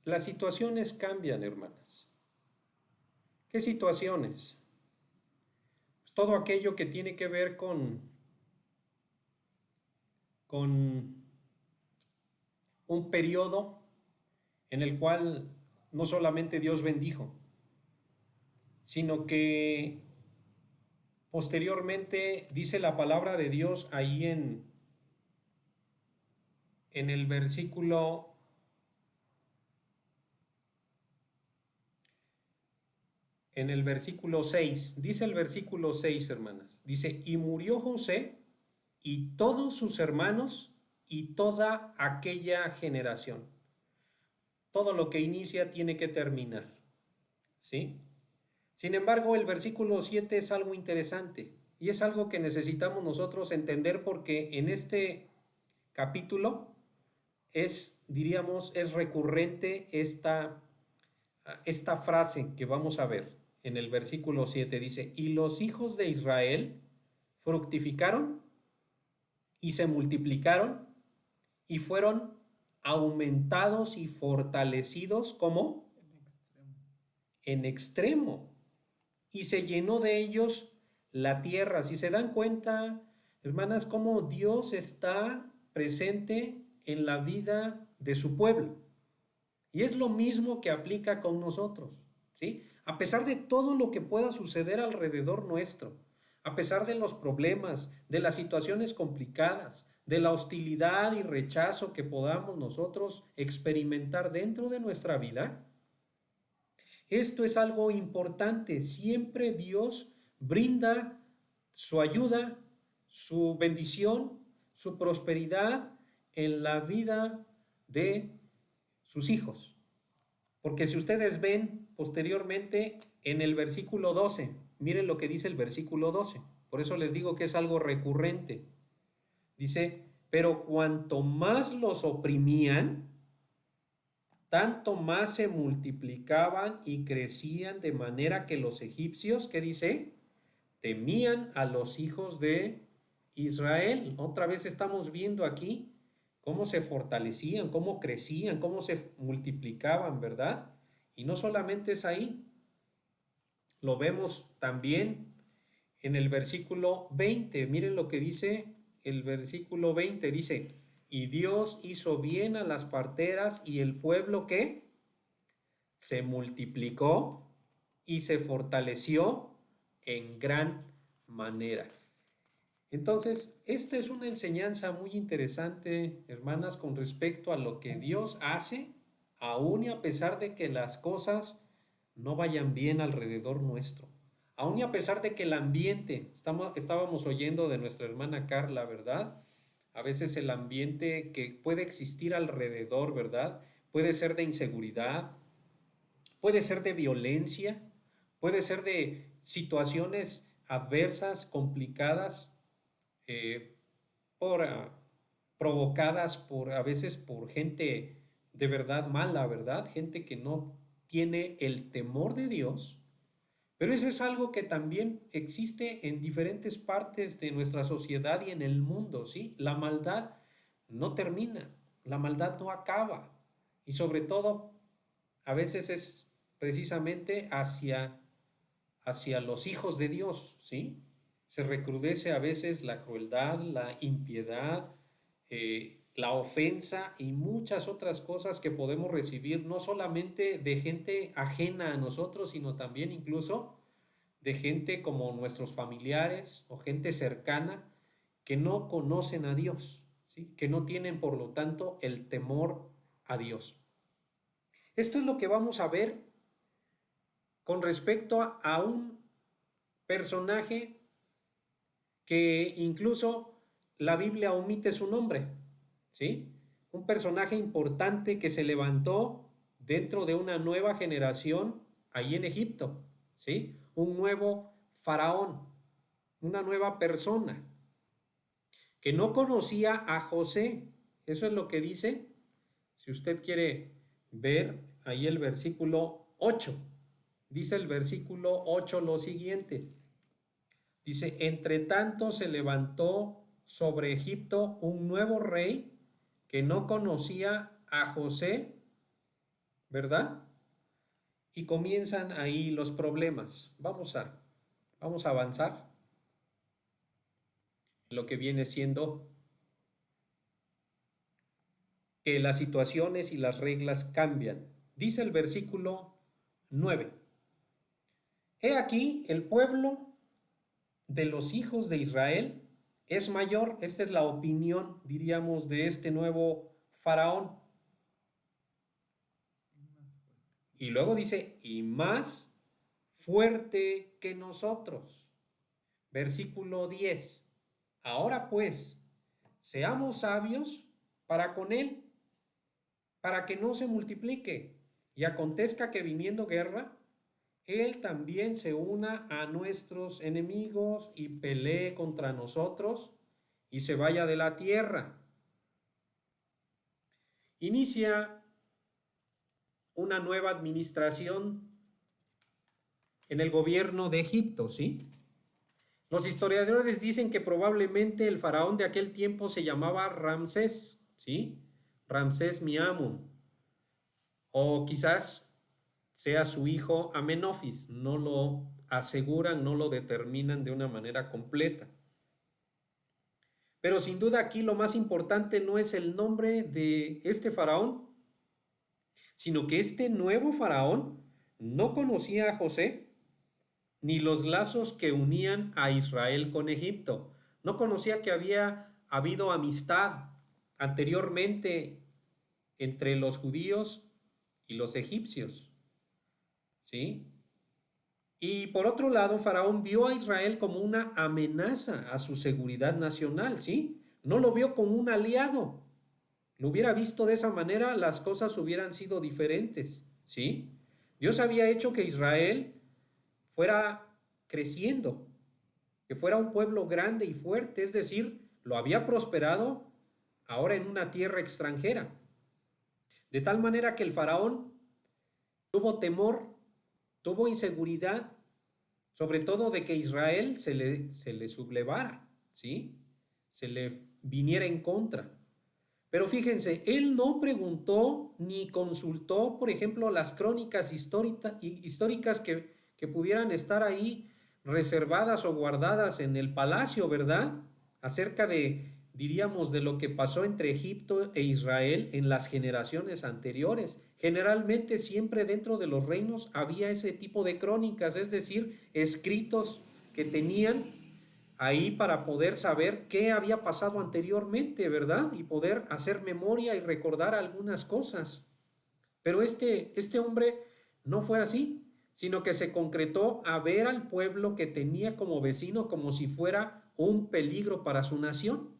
las situaciones cambian, hermanas. ¿Qué situaciones? Pues todo aquello que tiene que ver con un periodo en el cual no solamente Dios bendijo, sino que posteriormente dice la palabra de Dios ahí en el versículo en el versículo 6, dice el versículo 6, hermanas, dice, y murió José y todos sus hermanos y toda aquella generación. Todo lo que inicia tiene que terminar, ¿sí? Sin embargo, el versículo 7 es algo interesante y es algo que necesitamos nosotros entender porque en este capítulo diríamos, es recurrente esta frase que vamos a ver en el versículo 7. Dice, y los hijos de Israel fructificaron y se multiplicaron y fueron aumentados y fortalecidos como en extremo. Y se llenó de ellos la tierra. Si se dan cuenta, hermanas, cómo Dios está presente en la vida de su pueblo. Y es lo mismo que aplica con nosotros, ¿sí? A pesar de todo lo que pueda suceder alrededor nuestro, a pesar de los problemas, de las situaciones complicadas, de la hostilidad y rechazo que podamos nosotros experimentar dentro de nuestra vida, esto es algo importante. Siempre Dios brinda su ayuda, su bendición, su prosperidad en la vida de sus hijos. Porque si ustedes ven posteriormente en el versículo 12, miren lo que dice el versículo 12. Por eso les digo que es algo recurrente. Dice, pero cuanto más los oprimían, tanto más se multiplicaban y crecían de manera que los egipcios, ¿qué dice? Temían a los hijos de Israel. Otra vez estamos viendo aquí cómo se fortalecían, cómo crecían, cómo se multiplicaban, ¿verdad? Y no solamente es ahí, lo vemos también en el versículo 20. Miren lo que dice el versículo 20. Dice, y Dios hizo bien a las parteras y el pueblo que se multiplicó y se fortaleció en gran manera. Entonces, esta es una enseñanza muy interesante, hermanas, con respecto a lo que Dios hace, aún y a pesar de que las cosas no vayan bien alrededor nuestro. Aún y a pesar de que el ambiente, estábamos oyendo de nuestra hermana Carla, ¿verdad? A veces el ambiente que puede existir alrededor, ¿verdad? Puede ser de inseguridad, puede ser de violencia, puede ser de situaciones adversas, complicadas, eh, por, provocadas por a veces por gente de verdad mala, ¿verdad? Gente que no tiene el temor de Dios. Pero eso es algo que también existe en diferentes partes de nuestra sociedad y en el mundo, ¿sí? La maldad no termina, la maldad no acaba. Y sobre todo, a veces es precisamente hacia los hijos de Dios, ¿sí? Se recrudece a veces la crueldad, la impiedad, la ofensa y muchas otras cosas que podemos recibir, no solamente de gente ajena a nosotros, sino también incluso de gente como nuestros familiares o gente cercana que no conocen a Dios, ¿sí? Que no tienen, por lo tanto, el temor a Dios. Esto es lo que vamos a ver con respecto a un personaje que incluso la Biblia omite su nombre, ¿sí? Un personaje importante que se levantó dentro de una nueva generación ahí en Egipto, ¿sí? Un nuevo faraón, una nueva persona que no conocía a José. Eso es lo que dice, si usted quiere ver ahí el versículo 8. Dice el versículo 8 lo siguiente. Dice, entre tanto se levantó sobre Egipto un nuevo rey que no conocía a José ¿verdad? Y comienzan ahí los problemas. Vamos a avanzar en lo que viene siendo que las situaciones y las reglas cambian. Dice el versículo 9. He aquí el pueblo de los hijos de Israel es mayor. Esta es la opinión, diríamos, de este nuevo faraón. Y luego dice, y más fuerte que nosotros. Versículo 10. Ahora pues, seamos sabios para con él, para que no se multiplique, y acontezca que viniendo guerra, él también se una a nuestros enemigos y pelee contra nosotros y se vaya de la tierra. Inicia una nueva administración en el gobierno de Egipto, ¿sí? Los historiadores dicen que probablemente el faraón de aquel tiempo se llamaba Ramsés, ¿sí? Ramsés Miamun, o quizás sea su hijo Amenofis, no lo aseguran, no lo determinan de una manera completa. Pero sin duda aquí lo más importante no es el nombre de este faraón, sino que este nuevo faraón no conocía a José ni los lazos que unían a Israel con Egipto. No conocía que había habido amistad anteriormente entre los judíos y los egipcios, ¿sí? Y por otro lado, Faraón vio a Israel como una amenaza a su seguridad nacional, ¿sí? No lo vio como un aliado. Lo hubiera visto de esa manera, las cosas hubieran sido diferentes, ¿sí? Dios había hecho que Israel fuera creciendo, que fuera un pueblo grande y fuerte, es decir, lo había prosperado ahora en una tierra extranjera. De tal manera que el faraón tuvo temor, tuvo inseguridad, sobre todo de que Israel se le sublevara, ¿sí? Se le viniera en contra. Pero fíjense, él no preguntó ni consultó, por ejemplo, las crónicas históricas que pudieran estar ahí reservadas o guardadas en el palacio, ¿verdad? Acerca de, diríamos, de lo que pasó entre Egipto e Israel en las generaciones anteriores. Generalmente siempre dentro de los reinos había ese tipo de crónicas, es decir, escritos que tenían ahí para poder saber qué había pasado anteriormente, ¿verdad? Y poder hacer memoria y recordar algunas cosas. Pero este hombre no fue así, sino que se concretó a ver al pueblo que tenía como vecino como si fuera un peligro para su nación.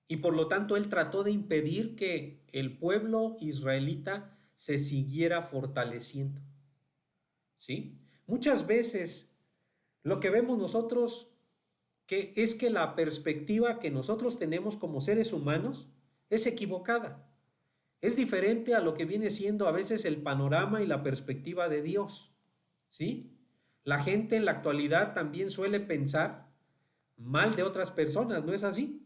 Y por lo tanto él trató de impedir que el pueblo israelita se siguiera fortaleciendo. ¿Sí? Muchas veces lo que vemos nosotros es que la perspectiva que nosotros tenemos como seres humanos es equivocada. Es diferente a lo que viene siendo a veces el panorama y la perspectiva de Dios. ¿Sí? La gente en la actualidad también suele pensar mal de otras personas, ¿no es así?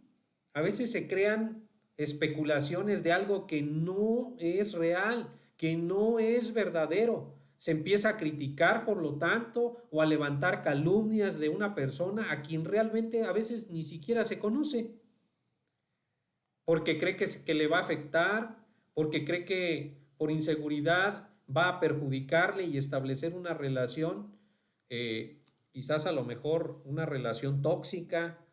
A veces se crean especulaciones de algo que no es real, que no es verdadero. Se empieza a criticar, por lo tanto, o a levantar calumnias de una persona a quien realmente a veces ni siquiera se conoce, porque cree que le va a afectar, porque cree que por inseguridad va a perjudicarle y establecer una relación, quizás a lo mejor una relación tóxica,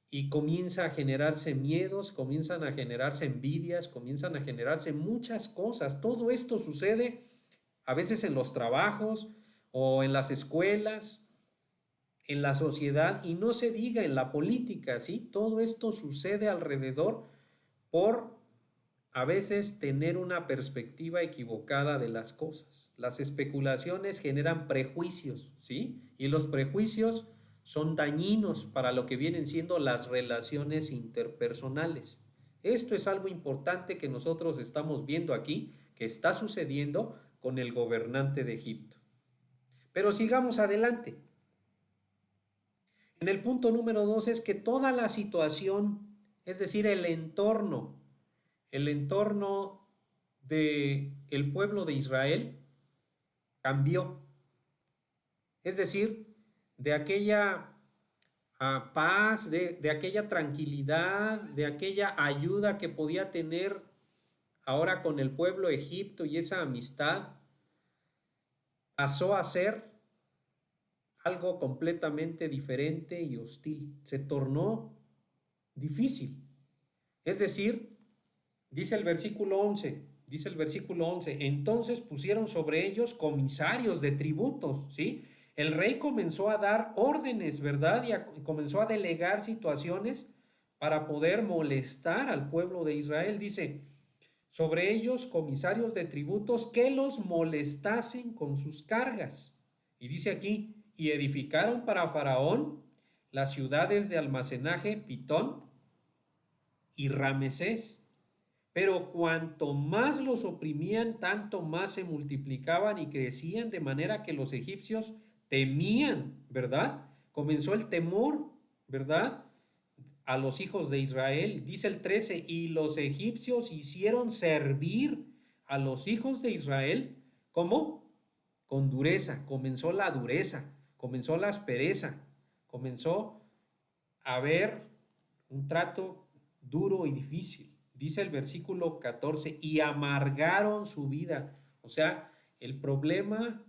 y comienza a generarse miedos, comienzan a generarse envidias, comienzan a generarse muchas cosas. Todo esto sucede a veces en los trabajos o en las escuelas, en la sociedad y no se diga en la política, ¿sí? Todo esto sucede alrededor por a veces tener una perspectiva equivocada de las cosas. Las especulaciones generan prejuicios, ¿sí? Y los prejuicios son dañinos para lo que vienen siendo las relaciones interpersonales. Esto es algo importante que nosotros estamos viendo aquí, que está sucediendo con el gobernante de Egipto. Pero sigamos adelante. En el punto número 2 es que toda la situación, es decir, el entorno de el pueblo de Israel cambió. Es decir, de aquella paz, de aquella tranquilidad, de aquella ayuda que podía tener ahora con el pueblo de Egipto y esa amistad, pasó a ser algo completamente diferente y hostil. Se tornó difícil. Es decir, dice el versículo 11, entonces pusieron sobre ellos comisarios de tributos, ¿sí? El rey comenzó a dar órdenes, ¿verdad? Y comenzó a delegar situaciones para poder molestar al pueblo de Israel. Dice, sobre ellos comisarios de tributos que los molestasen con sus cargas. Y dice aquí, y edificaron para Faraón las ciudades de almacenaje Pitón y Ramesés. Pero cuanto más los oprimían, tanto más se multiplicaban y crecían, de manera que los egipcios temían, ¿verdad? Comenzó el temor, ¿verdad? A los hijos de Israel. Dice el 13, y los egipcios hicieron servir a los hijos de Israel, ¿cómo? Con dureza. Comenzó la dureza, comenzó la aspereza, comenzó a haber un trato duro y difícil. Dice el versículo 14, y amargaron su vida. O sea, el problema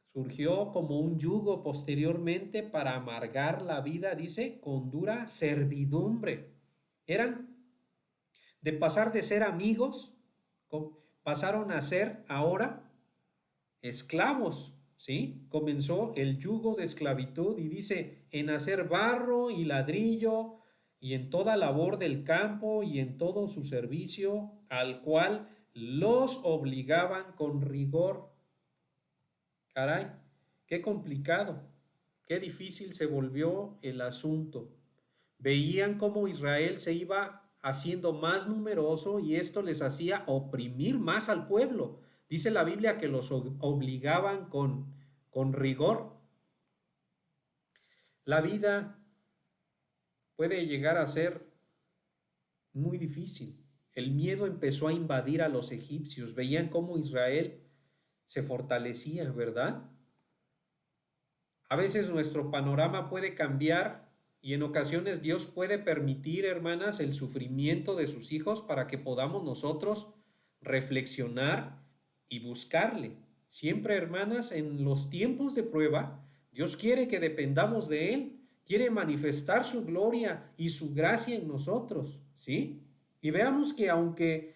surgió como un yugo posteriormente para amargar la vida, dice, con dura servidumbre. Eran de pasar de ser amigos, pasaron a ser ahora esclavos, ¿sí? Comenzó el yugo de esclavitud y dice, en hacer barro y ladrillo y en toda labor del campo y en todo su servicio, al cual los obligaban con rigor. Caray, qué complicado, qué difícil se volvió el asunto. Veían cómo Israel se iba haciendo más numeroso y esto les hacía oprimir más al pueblo. Dice la Biblia que los obligaban con rigor. La vida puede llegar a ser muy difícil. El miedo empezó a invadir a los egipcios. Veían cómo Israel se fortalecía, ¿verdad? A veces nuestro panorama puede cambiar y en ocasiones Dios puede permitir, hermanas, el sufrimiento de sus hijos para que podamos nosotros reflexionar y buscarle. Siempre, hermanas, en los tiempos de prueba, Dios quiere que dependamos de Él, quiere manifestar su gloria y su gracia en nosotros, ¿sí? Y veamos que aunque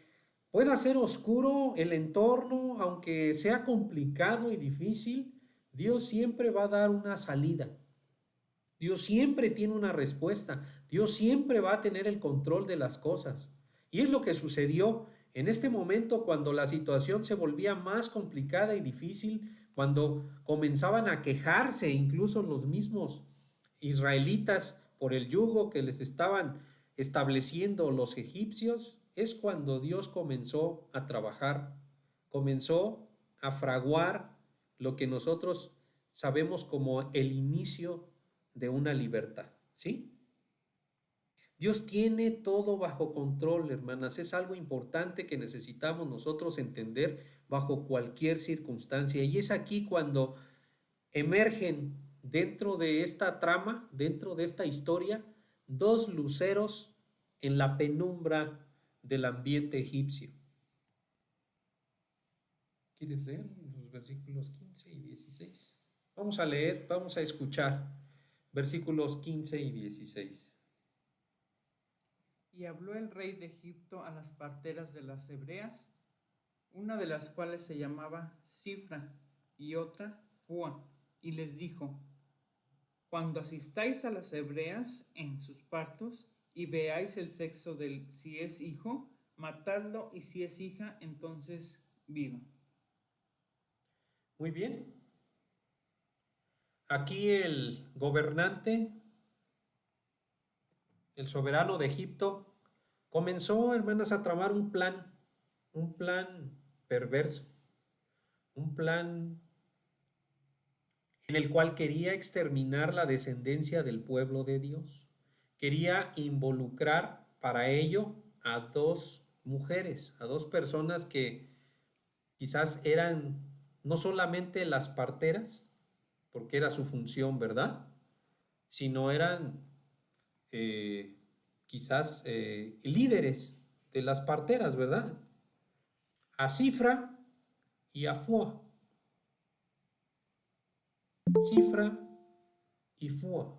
pueda ser oscuro el entorno, aunque sea complicado y difícil, Dios siempre va a dar una salida. Dios siempre tiene una respuesta. Dios siempre va a tener el control de las cosas. Y es lo que sucedió en este momento cuando la situación se volvía más complicada y difícil, cuando comenzaban a quejarse incluso los mismos israelitas por el yugo que les estaban estableciendo los egipcios, es cuando Dios comenzó a trabajar, comenzó a fraguar lo que nosotros sabemos como el inicio de una libertad, ¿sí? Dios tiene todo bajo control, hermanas. Es algo importante que necesitamos nosotros entender bajo cualquier circunstancia. Y es aquí cuando emergen dentro de esta trama, dentro de esta historia, dos luceros en la penumbra del ambiente egipcio. ¿Quieres leer los versículos 15 y 16? Vamos a leer, vamos a escuchar versículos 15 y 16. Y habló el rey de Egipto a las parteras de las hebreas, una de las cuales se llamaba Cifra y otra Fua, y les dijo, cuando asistáis a las hebreas en sus partos y veáis el sexo del si es hijo, matadlo, y si es hija, entonces viva. Muy bien. Aquí el gobernante, el soberano de Egipto, comenzó, hermanas, a tramar un plan perverso, un plan en el cual quería exterminar la descendencia del pueblo de Dios. Quería involucrar para ello a dos mujeres, a dos personas que quizás eran no solamente las parteras, porque era su función, ¿verdad? Sino eran quizás líderes de las parteras, ¿verdad? A Cifra y a Fua. Cifra y Fua.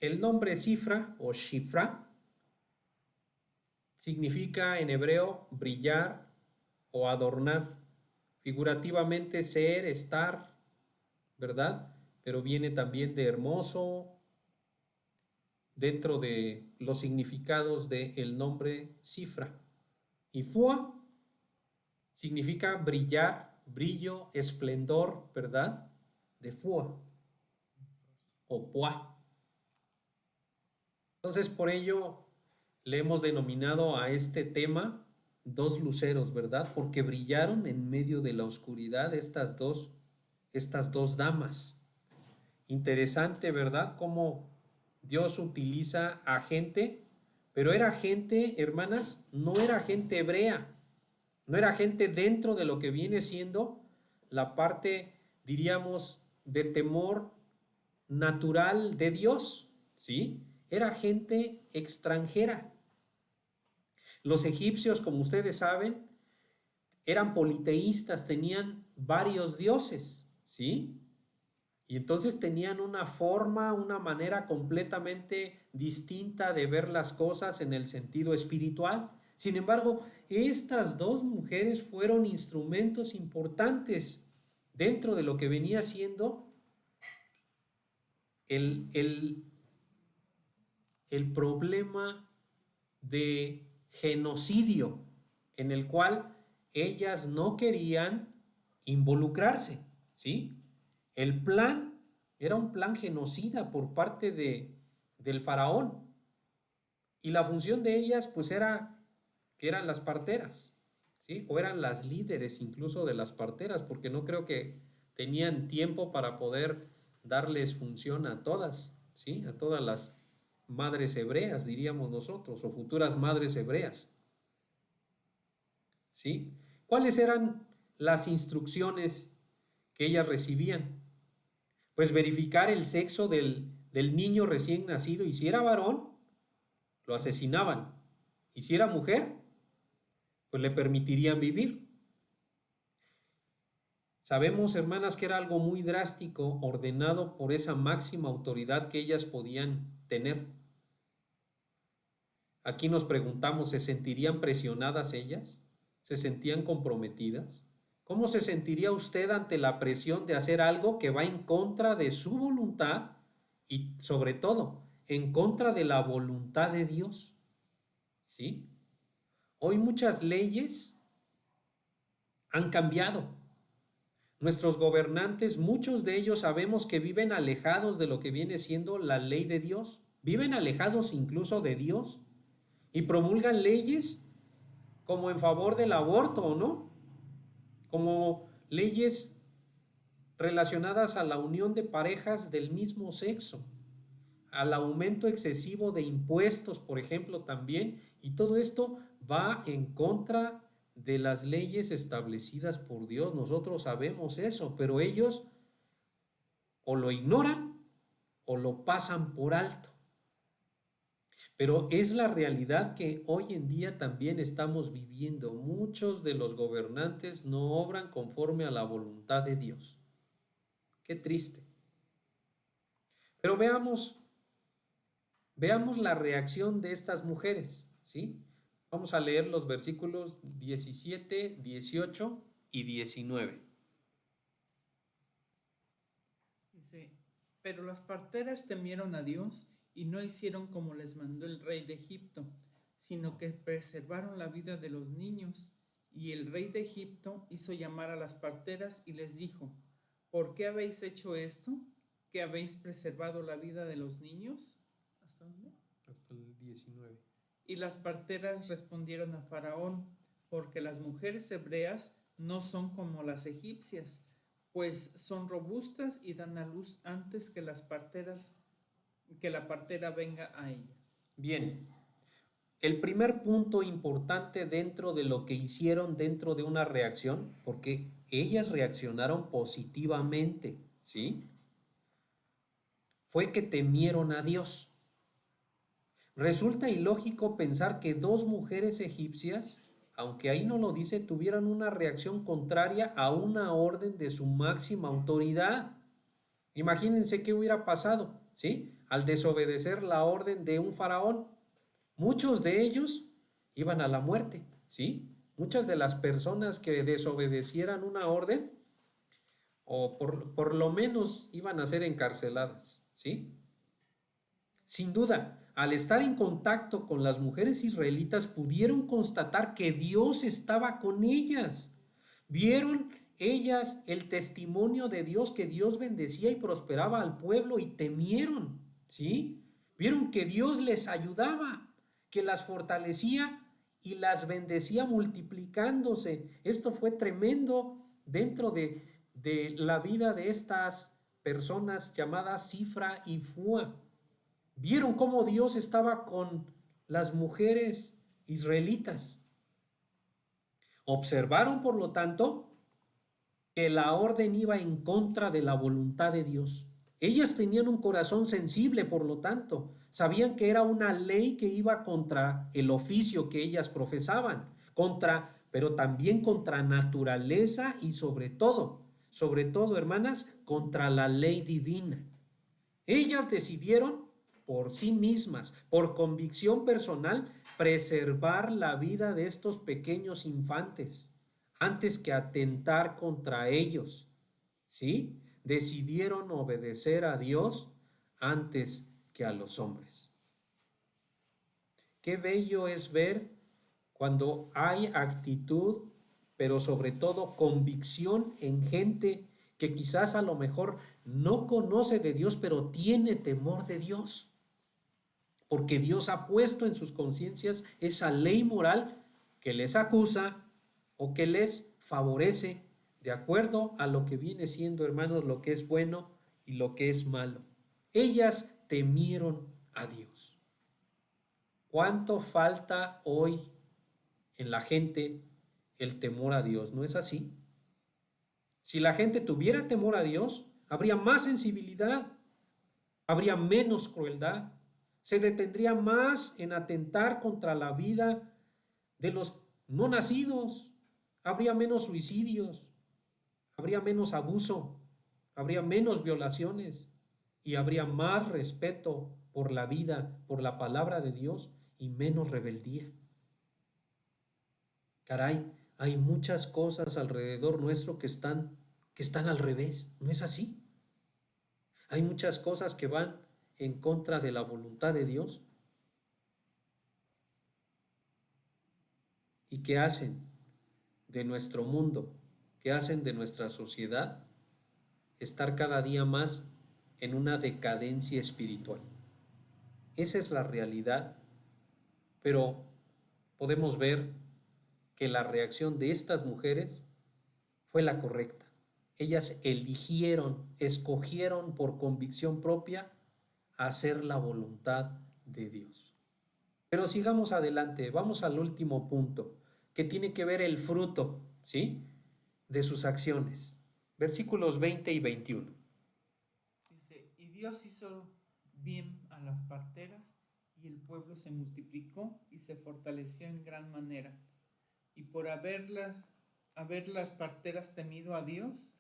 El nombre Cifra o Shifra significa en hebreo brillar o adornar, figurativamente ser, estar, ¿verdad? Pero viene también de hermoso dentro de los significados del nombre Cifra. Y Fua significa brillar, brillo, esplendor, ¿verdad? De Fua o Pua. Entonces, por ello le hemos denominado a este tema dos luceros, ¿verdad? Porque brillaron en medio de la oscuridad estas dos damas. Interesante, ¿verdad? Cómo Dios utiliza a gente, pero era gente, hermanas, no era gente hebrea, no era gente dentro de lo que viene siendo la parte, diríamos, de temor natural de Dios, ¿sí? Era gente extranjera. Los egipcios, como ustedes saben, eran politeístas, tenían varios dioses, ¿sí? Y entonces tenían una forma, una manera completamente distinta de ver las cosas en el sentido espiritual. Sin embargo, estas dos mujeres fueron instrumentos importantes dentro de lo que venía siendo el problema de genocidio en el cual ellas no querían involucrarse, ¿sí? El plan era un plan genocida por parte del faraón y la función de ellas pues era que eran las parteras, ¿sí? O eran las líderes incluso de las parteras, porque no creo que tenían tiempo para poder darles función a todas, ¿sí? A todas las madres hebreas, diríamos nosotros, o futuras madres hebreas, ¿sí? ¿Cuáles eran las instrucciones que ellas recibían? Pues verificar el sexo del niño recién nacido, y si era varón, lo asesinaban, y si era mujer, pues le permitirían vivir. Sabemos, hermanas, que era algo muy drástico, ordenado por esa máxima autoridad que ellas podían tener. Aquí nos preguntamos, ¿se sentirían presionadas ellas? ¿Se sentían comprometidas? ¿Cómo se sentiría usted ante la presión de hacer algo que va en contra de su voluntad y, sobre todo, en contra de la voluntad de Dios? ¿Sí? Hoy muchas leyes han cambiado. Nuestros gobernantes, muchos de ellos sabemos que viven alejados de lo que viene siendo la ley de Dios. Viven alejados incluso de Dios y promulgan leyes como en favor del aborto, ¿no? Como leyes relacionadas a la unión de parejas del mismo sexo, al aumento excesivo de impuestos, por ejemplo, también, y todo esto va en contra de las leyes establecidas por Dios. Nosotros sabemos eso, pero ellos o lo ignoran o lo pasan por alto. Pero es la realidad que hoy en día también estamos viviendo. Muchos de los gobernantes no obran conforme a la voluntad de Dios. Qué triste. Pero veamos la reacción de estas mujeres, ¿sí? Vamos a leer los versículos 17, 18 y 19. Dice, pero las parteras temieron a Dios y no hicieron como les mandó el rey de Egipto, sino que preservaron la vida de los niños. Y el rey de Egipto hizo llamar a las parteras y les dijo, ¿por qué habéis hecho esto? ¿Que habéis preservado la vida de los niños? ¿Hasta dónde? Hasta el 19. Y las parteras respondieron a Faraón, porque las mujeres hebreas no son como las egipcias, pues son robustas y dan a luz antes que que la partera venga a ellas. Bien, el primer punto importante dentro de lo que hicieron dentro de una reacción, porque ellas reaccionaron positivamente, ¿sí? Fue que temieron a Dios. Resulta ilógico pensar que dos mujeres egipcias, aunque ahí no lo dice, tuvieran una reacción contraria a una orden de su máxima autoridad. Imagínense qué hubiera pasado, ¿sí? Al desobedecer la orden de un faraón. Muchos de ellos iban a la muerte, ¿sí? Muchas de las personas que desobedecieran una orden, o por lo menos iban a ser encarceladas, ¿sí? Sin duda, al estar en contacto con las mujeres israelitas, pudieron constatar que Dios estaba con ellas. Vieron ellas el testimonio de Dios, que Dios bendecía y prosperaba al pueblo, y temieron, ¿sí? Vieron que Dios les ayudaba, que las fortalecía y las bendecía multiplicándose. Esto fue tremendo dentro de la vida de estas personas llamadas Cifra y Fua. Vieron cómo Dios estaba con las mujeres israelitas. Observaron, por lo tanto, que la orden iba en contra de la voluntad de Dios. Ellas tenían un corazón sensible, por lo tanto, sabían que era una ley que iba contra el oficio que ellas profesaban, pero también contra naturaleza y sobre todo, hermanas, contra la ley divina. Ellas decidieron por sí mismas, por convicción personal, preservar la vida de estos pequeños infantes antes que atentar contra ellos. ¿Sí? Decidieron obedecer a Dios antes que a los hombres. Qué bello es ver cuando hay actitud, pero sobre todo convicción en gente que quizás a lo mejor no conoce de Dios, pero tiene temor de Dios. Porque Dios ha puesto en sus conciencias esa ley moral que les acusa o que les favorece de acuerdo a lo que viene siendo, hermanos, lo que es bueno y lo que es malo. Ellas temieron a Dios. ¿Cuánto falta hoy en la gente el temor a Dios? ¿No es así? Si la gente tuviera temor a Dios, habría más sensibilidad, habría menos crueldad, se detendría más en atentar contra la vida de los no nacidos, habría menos suicidios, habría menos abuso, habría menos violaciones y habría más respeto por la vida, por la palabra de Dios y menos rebeldía. Caray, hay muchas cosas alrededor nuestro que están al revés, ¿no es así? Hay muchas cosas que van en contra de la voluntad de Dios y que hacen de nuestro mundo, que hacen de nuestra sociedad estar cada día más en una decadencia espiritual. Esa es la realidad, pero podemos ver que la reacción de estas mujeres fue la correcta. Ellas escogieron por convicción propia hacer la voluntad de Dios. Pero sigamos adelante, vamos al último punto, que tiene que ver el fruto, ¿sí?, de sus acciones. Versículos 20 y 21. Dice, y Dios hizo bien a las parteras, y el pueblo se multiplicó y se fortaleció en gran manera. Y por haber las parteras temido a Dios,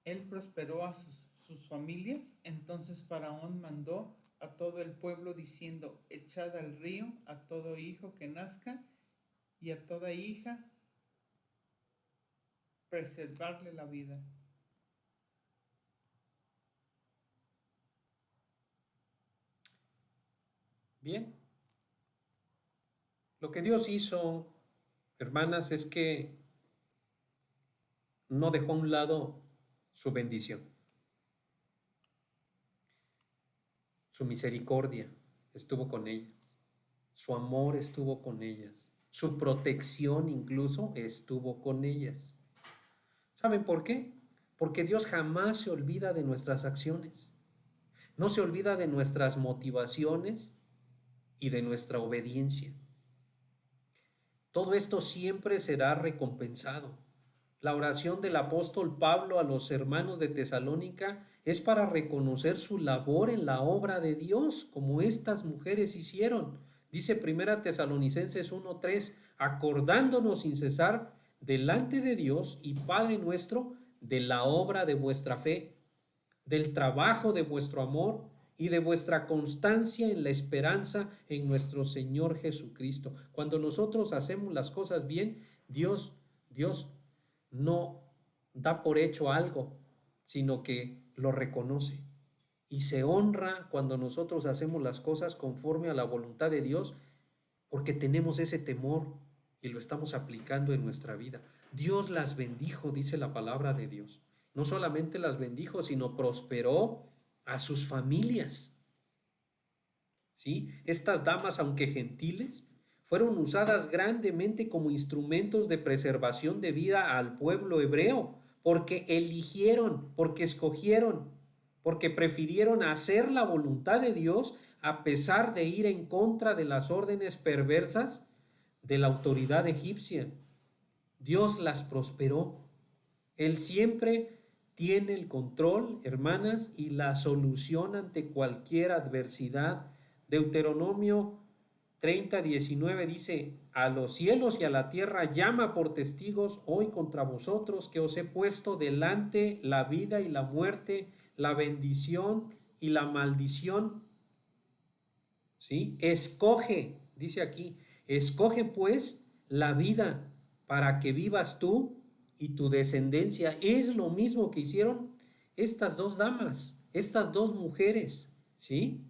él prosperó a sus familias. Entonces Faraón mandó a todo el pueblo diciendo, echad al río a todo hijo que nazca y a toda hija preservarle la vida. Bien, lo que Dios hizo, hermanas, es que no dejó a un lado su bendición, su misericordia estuvo con ellas, su amor estuvo con ellas, su protección incluso estuvo con ellas. ¿Saben por qué? porque Dios jamás se olvida de nuestras acciones, no se olvida de nuestras motivaciones y de nuestra obediencia. Todo esto siempre será recompensado. La oración del apóstol Pablo a los hermanos de Tesalónica es para reconocer su labor en la obra de Dios, como estas mujeres hicieron. Dice 1 Tesalonicenses 1:3, acordándonos sin cesar delante de Dios y Padre nuestro de la obra de vuestra fe, del trabajo de vuestro amor y de vuestra constancia en la esperanza en nuestro Señor Jesucristo. Cuando nosotros hacemos las cosas bien, Dios no da por hecho algo, sino que lo reconoce. Y se honra cuando nosotros hacemos las cosas conforme a la voluntad de Dios, porque tenemos ese temor y lo estamos aplicando en nuestra vida. Dios las bendijo, dice la palabra de Dios. No solamente las bendijo, sino prosperó a sus familias. ¿Sí? Estas damas, aunque gentiles, fueron usadas grandemente como instrumentos de preservación de vida al pueblo hebreo, porque eligieron, porque escogieron, porque prefirieron hacer la voluntad de Dios a pesar de ir en contra de las órdenes perversas de la autoridad egipcia. Dios las prosperó. Él siempre tiene el control, hermanas, y la solución ante cualquier adversidad. Deuteronomio 30:19 dice, a los cielos y a la tierra llama por testigos hoy contra vosotros que os he puesto delante la vida y la muerte, la bendición y la maldición. ¿Sí? Escoge, dice aquí, escoge pues la vida para que vivas tú y tu descendencia. Es lo mismo que hicieron estas dos damas, estas dos mujeres, ¿sí?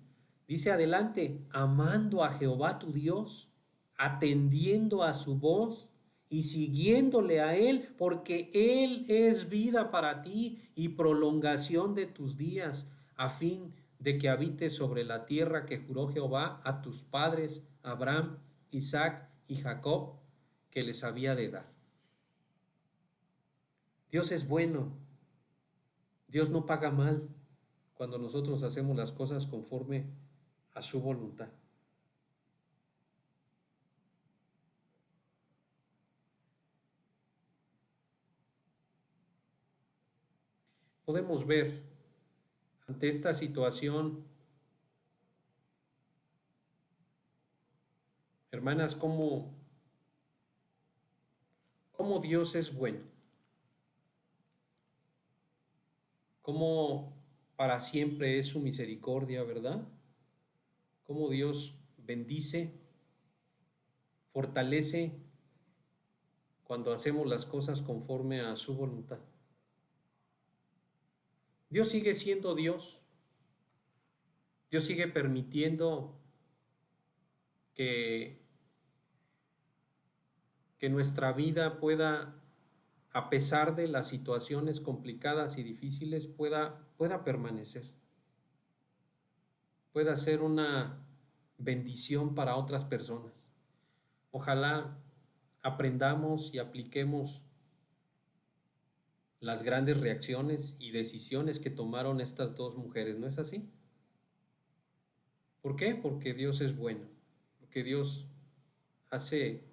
Dice adelante, amando a Jehová tu Dios, atendiendo a su voz y siguiéndole a Él, porque Él es vida para ti y prolongación de tus días, a fin de que habites sobre la tierra que juró Jehová a tus padres, Abraham, Isaac y Jacob, que les había de dar. Dios es bueno. Dios no paga mal cuando nosotros hacemos las cosas conforme a su voluntad. Podemos ver ante esta situación, hermanas, cómo Dios es bueno, cómo para siempre es su misericordia, ¿verdad? Cómo Dios bendice, fortalece cuando hacemos las cosas conforme a su voluntad. Dios sigue siendo Dios. Dios sigue permitiendo que nuestra vida pueda, a pesar de las situaciones complicadas y difíciles, pueda permanecer. Pueda ser una bendición para otras personas. Ojalá aprendamos y apliquemos las grandes reacciones y decisiones que tomaron estas dos mujeres, ¿no es así? ¿Por qué? Porque Dios es bueno, porque Dios hace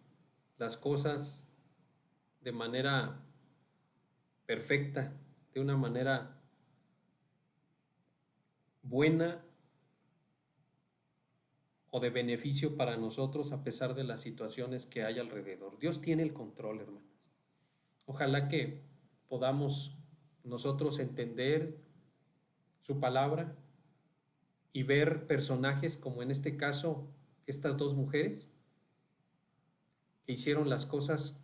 las cosas de manera perfecta, de una manera buena o de beneficio para nosotros a pesar de las situaciones que hay alrededor. Dios tiene el control, hermanos. Ojalá que podamos nosotros entender su palabra y ver personajes como en este caso estas dos mujeres que hicieron las cosas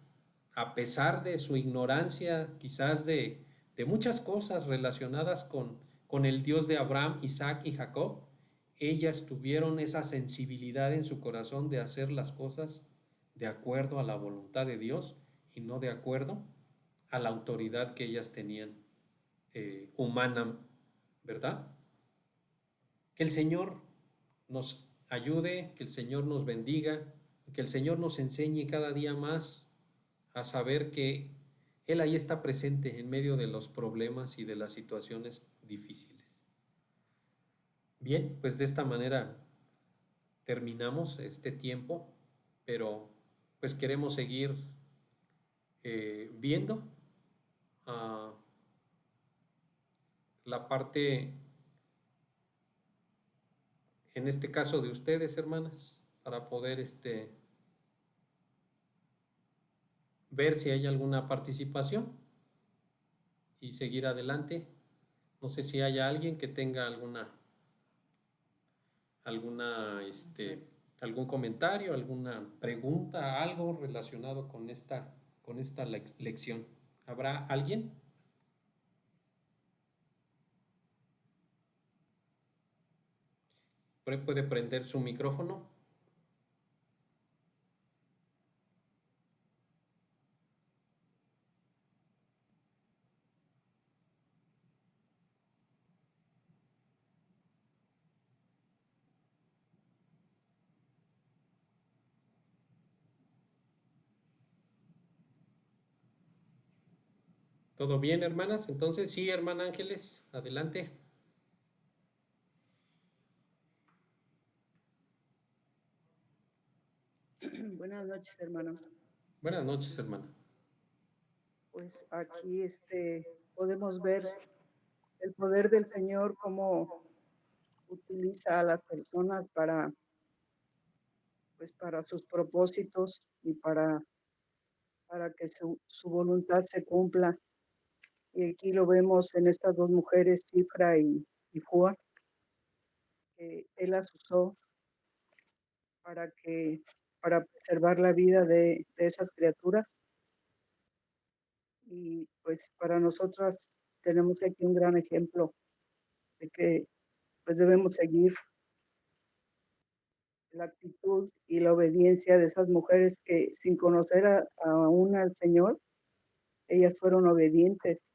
a pesar de su ignorancia, quizás de muchas cosas relacionadas con el Dios de Abraham, Isaac y Jacob. Ellas tuvieron esa sensibilidad en su corazón de hacer las cosas de acuerdo a la voluntad de Dios y no de acuerdo a la autoridad que ellas tenían humana, ¿verdad? Que el Señor nos ayude, que el Señor nos bendiga, que el Señor nos enseñe cada día más a saber que Él ahí está presente en medio de los problemas y de las situaciones difíciles. Bien, pues de esta manera terminamos este tiempo, pero pues queremos seguir viendo uh, la parte, en este caso de ustedes, hermanas, para poder ver si hay alguna participación y seguir adelante. No sé si haya alguien que tenga algún comentario, alguna pregunta, algo relacionado con esta lección. ¿Habrá alguien? ¿Puede prender su micrófono? ¿Todo bien, hermanas? Entonces, sí, hermana Ángeles, adelante. Buenas noches, hermanos. Buenas noches, hermana. Pues aquí podemos ver el poder del Señor, cómo utiliza a las personas para sus propósitos y para que su voluntad se cumpla. Y aquí lo vemos en estas dos mujeres, Cifra y Fua, que Él las usó para preservar la vida de esas criaturas. Y pues para nosotras tenemos aquí un gran ejemplo de que pues debemos seguir la actitud y la obediencia de esas mujeres que sin conocer aún al Señor, ellas fueron obedientes.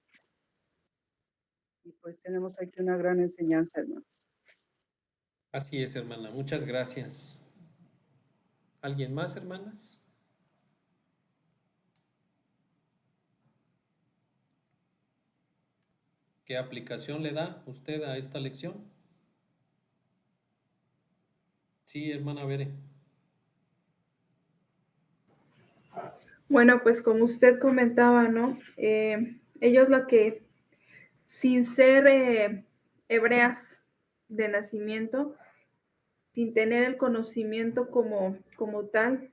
Y pues tenemos aquí una gran enseñanza, hermano. Así es, hermana. Muchas gracias. ¿Alguien más, hermanas? ¿Qué aplicación le da usted a esta lección? Sí, hermana Bere. Bueno, pues como usted comentaba, ¿no? Ellos lo que, sin ser hebreas de nacimiento, sin tener el conocimiento como tal,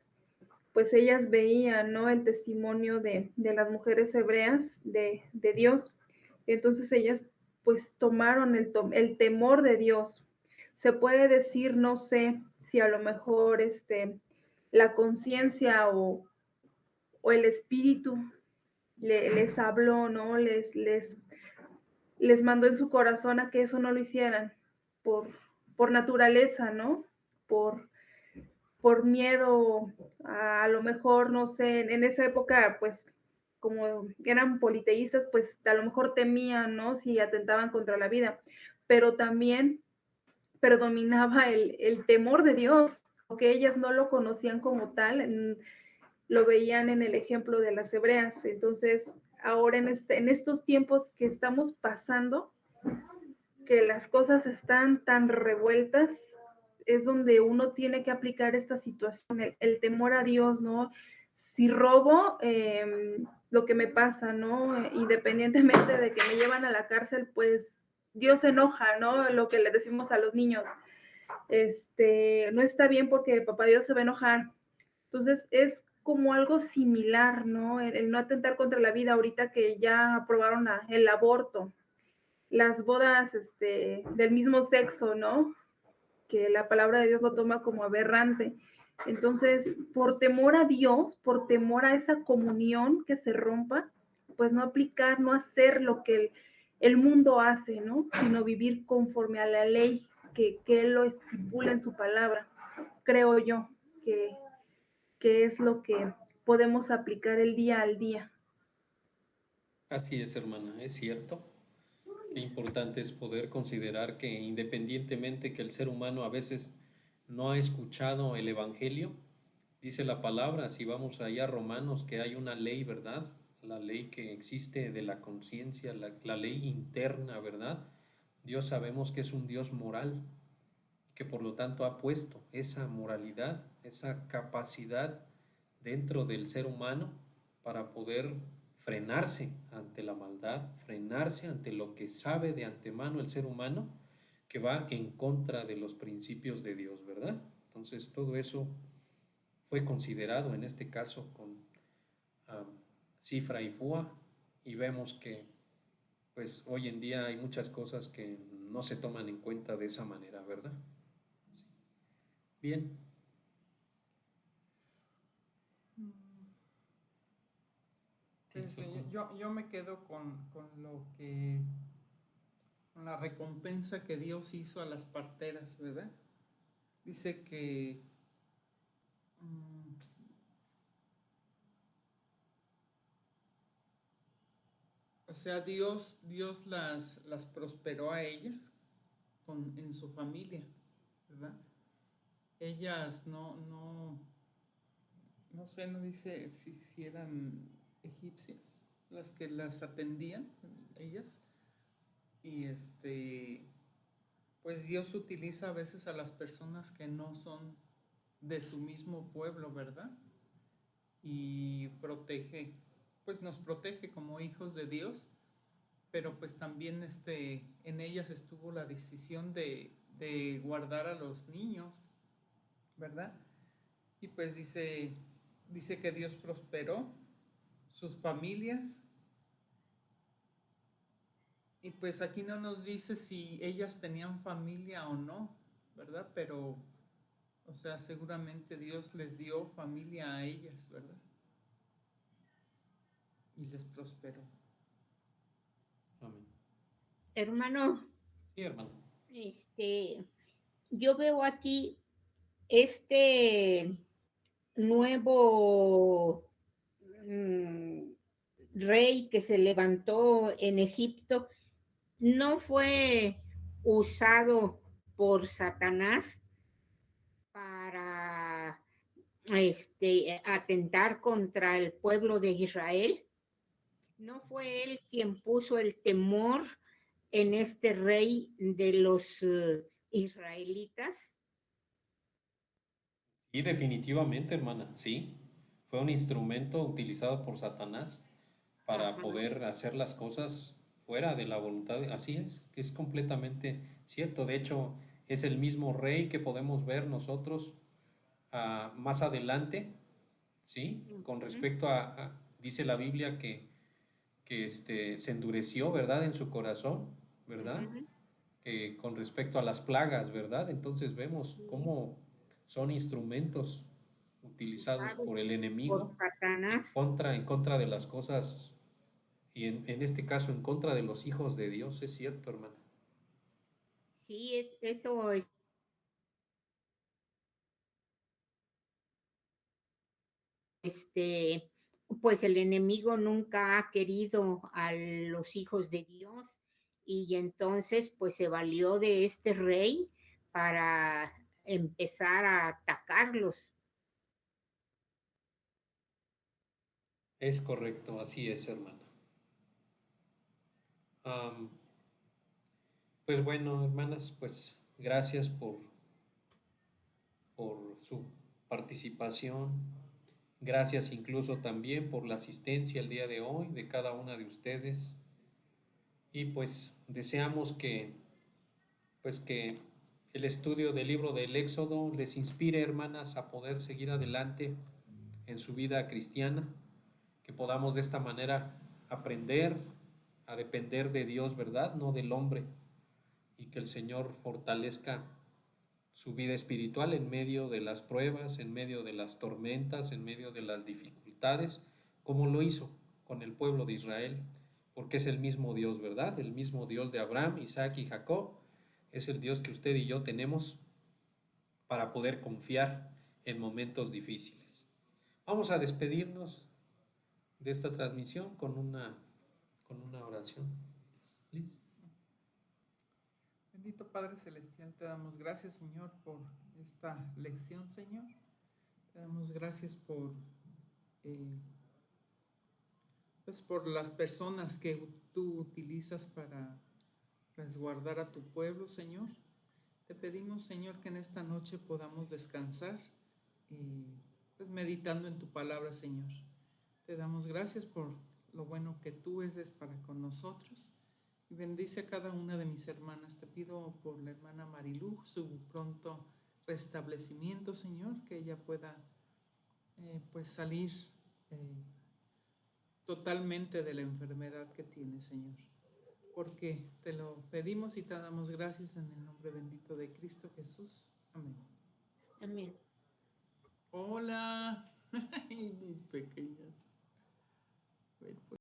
pues ellas veían, ¿no? El testimonio de las mujeres hebreas de Dios. Entonces ellas pues tomaron el temor de Dios. Se puede decir, no sé, si a lo mejor la conciencia o el espíritu les habló, ¿no? Les mandó en su corazón a que eso no lo hicieran por naturaleza, ¿no? Por, por miedo a lo mejor, no sé, en esa época, pues, como eran politeístas, pues a lo mejor temían, ¿no? Si atentaban contra la vida, pero también predominaba el temor de Dios, aunque ellas no lo conocían como tal, lo veían en el ejemplo de las hebreas. Entonces, ahora en estos tiempos que estamos pasando, que las cosas están tan revueltas, es donde uno tiene que aplicar esta situación, el temor a Dios, ¿no? Si robo, lo que me pasa, ¿no? Independientemente de que me llevan a la cárcel, pues Dios se enoja, ¿no? Lo que le decimos a los niños, no está bien porque papá Dios se va a enojar. Entonces es como algo similar, ¿no? El no atentar contra la vida ahorita que ya aprobaron el aborto, las bodas del mismo sexo, ¿no? Que la palabra de Dios lo toma como aberrante. Entonces, por temor a Dios, por temor a esa comunión que se rompa, pues no aplicar, no hacer lo que el mundo hace, ¿no? Sino vivir conforme a la ley que Él lo estipula en su palabra. Creo yo que es lo que podemos aplicar el día al día. Así es, hermana, es cierto. Qué importante es poder considerar que independientemente que el ser humano a veces no ha escuchado el Evangelio, dice la palabra, si vamos allá a Romanos, que hay una ley, ¿verdad? la ley que existe de la conciencia, la ley interna, ¿verdad? Dios sabemos que es un Dios moral, que por lo tanto ha puesto esa moralidad, esa capacidad dentro del ser humano para poder frenarse ante la maldad, frenarse ante lo que sabe de antemano el ser humano, que va en contra de los principios de Dios, ¿verdad? Entonces todo eso fue considerado en este caso con Cifra y Fua, y vemos que pues hoy en día hay muchas cosas que no se toman en cuenta de esa manera, ¿verdad? Sí. Bien. Pues, yo me quedo con con la recompensa que Dios hizo a las parteras, ¿verdad? Dice que o sea, Dios las prosperó a ellas en su familia, ¿verdad? Ellas no sé, no dice si eran egipcias las que las atendían, ellas. Y pues Dios utiliza a veces a las personas que no son de su mismo pueblo, ¿verdad? Y pues nos protege como hijos de Dios, pero pues también en ellas estuvo la decisión de guardar a los niños, ¿verdad? Y pues dice que Dios prosperó sus familias. Y pues aquí no nos dice si ellas tenían familia o no, ¿verdad? Pero, o sea, seguramente Dios les dio familia a ellas, ¿verdad? Y les prosperó. Amén. Hermano, Sí, hermano. yo veo aquí este nuevo rey que se levantó en Egipto, no fue usado por Satanás para atentar contra el pueblo de Israel. ¿No fue él quien puso el temor en este rey de los israelitas? Y definitivamente, hermana, sí. Fue un instrumento utilizado por Satanás para Ajá. poder hacer las cosas fuera de la voluntad. Así es completamente cierto. De hecho, es el mismo rey que podemos ver nosotros más adelante, ¿sí? Con respecto dice la Biblia que se endureció, ¿verdad? En su corazón, ¿verdad? Que con respecto a las plagas, ¿verdad? Entonces vemos cómo son instrumentos utilizados Usado por el enemigo por Satanás. en contra de las cosas y en este caso en contra de los hijos de Dios, es cierto, hermana. Sí, eso es. Pues el enemigo nunca ha querido a los hijos de Dios y entonces pues se valió de este rey para empezar a atacarlos. Es correcto, así es, hermana. Am, pues bueno, hermanas, pues gracias por su participación. Gracias incluso también por la asistencia el día de hoy de cada una de ustedes. Y pues deseamos que el estudio del libro del Éxodo les inspire, hermanas, a poder seguir adelante en su vida cristiana, que podamos de esta manera aprender a depender de Dios, ¿verdad? No del hombre, y que el Señor fortalezca su vida espiritual en medio de las pruebas, en medio de las tormentas, en medio de las dificultades, como lo hizo con el pueblo de Israel, porque es el mismo Dios, ¿verdad? El mismo Dios de Abraham, Isaac y Jacob, es el Dios que usted y yo tenemos para poder confiar en momentos difíciles. Vamos a despedirnos de esta transmisión con una oración. ¿Listo? Bendito Padre Celestial, te damos gracias, Señor, por esta lección, Señor. Te damos gracias por pues por las personas que tú utilizas para resguardar a tu pueblo, Señor. Te pedimos, Señor, que en esta noche podamos descansar y pues meditando en tu palabra, Señor. Te damos gracias por lo bueno que tú eres para con nosotros. Y bendice a cada una de mis hermanas. Te pido por la hermana Marilú, su pronto restablecimiento, Señor, que ella pueda pues salir totalmente de la enfermedad que tiene, Señor. Porque te lo pedimos y te damos gracias en el nombre bendito de Cristo Jesús. Amén. Amén. Hola, mis pequeñas. Bueno, pues